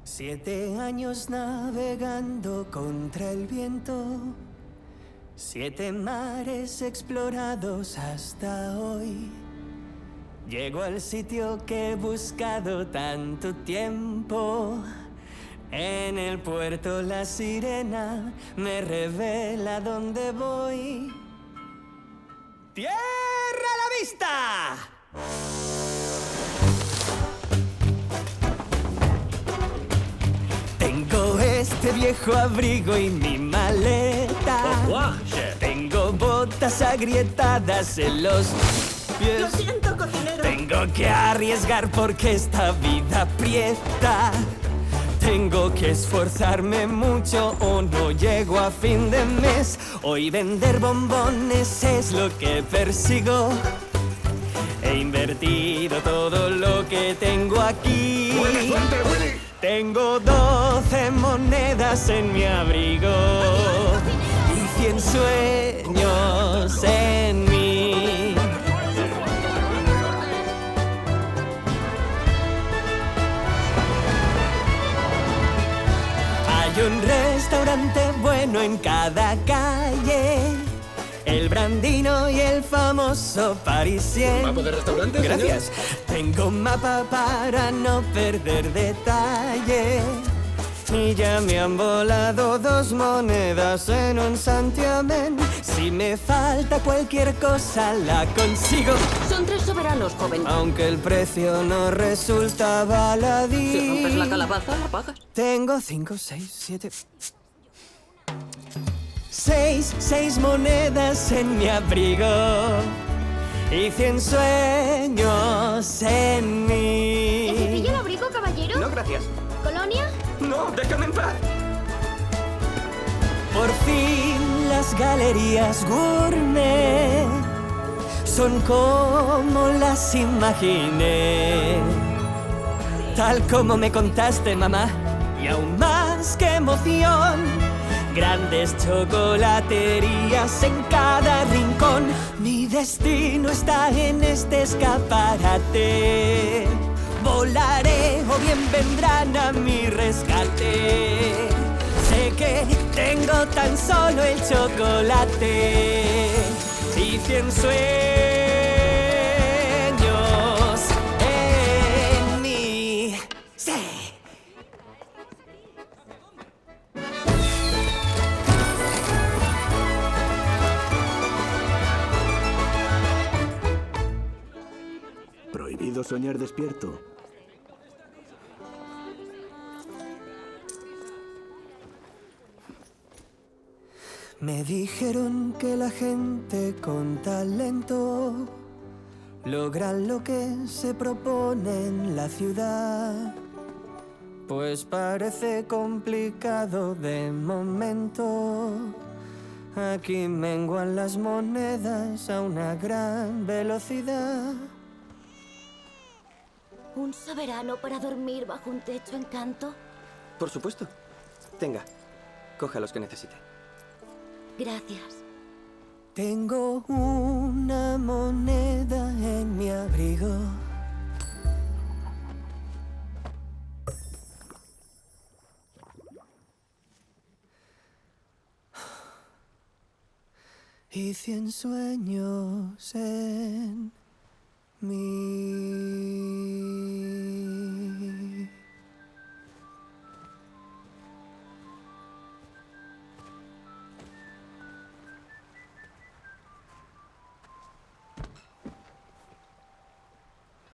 7 años navegando contra el viento, 7 mares explorados hasta hoy. Llego al sitio que he buscado tanto tiempo. En el puerto la sirena me revela dónde voy. ¡Tierra a la vista! Tengo este viejo abrigo y mi maleta. Tengo botas agrietadas en los pies. Lo siento, cocinero. Tengo que arriesgar porque esta vida aprieta. Tengo que esforzarme mucho o no llego a fin de mes. Hoy vender bombones es lo que persigo. He invertido todo lo que tengo aquí. Tengo 12 monedas en mi abrigo y 100 sueños en mí. Hay un restaurante bueno en cada calle, el Brandino y el famoso Parisien. ¿Mapa de restaurante, Gracias. Tengo un mapa para no perder detalle. Y ya me han volado 2 monedas en un santiamén. Si me falta cualquier cosa la consigo. Son 3 soberanos, joven. Aunque el precio no resulta baladí. Si rompes la calabaza, la pagas. Tengo 5, 6, 7... 6 monedas en mi abrigo y 100 sueños en mí. ¿Le cepillo el abrigo, caballero? No, gracias. ¿Colonia? No, déjame en paz. Por fin las galerías gourmet son como las imaginé, tal como me contaste, mamá, y aún más que emoción. Grandes chocolaterías en cada rincón. Mi destino está en este escaparate. Volaré o bien vendrán a mi rescate. Sé que tengo tan solo el chocolate y 100 sueños en mí. ¡Sí! Prohibido soñar despierto. Me dijeron que la gente con talento logra lo que se propone en la ciudad. Pues parece complicado de momento. Aquí menguan las monedas a una gran velocidad. ¿Un soberano para dormir bajo un techo en canto? Por supuesto. Tenga, coja los que necesite. Gracias. Tengo una moneda en mi abrigo y 100 sueños en mí.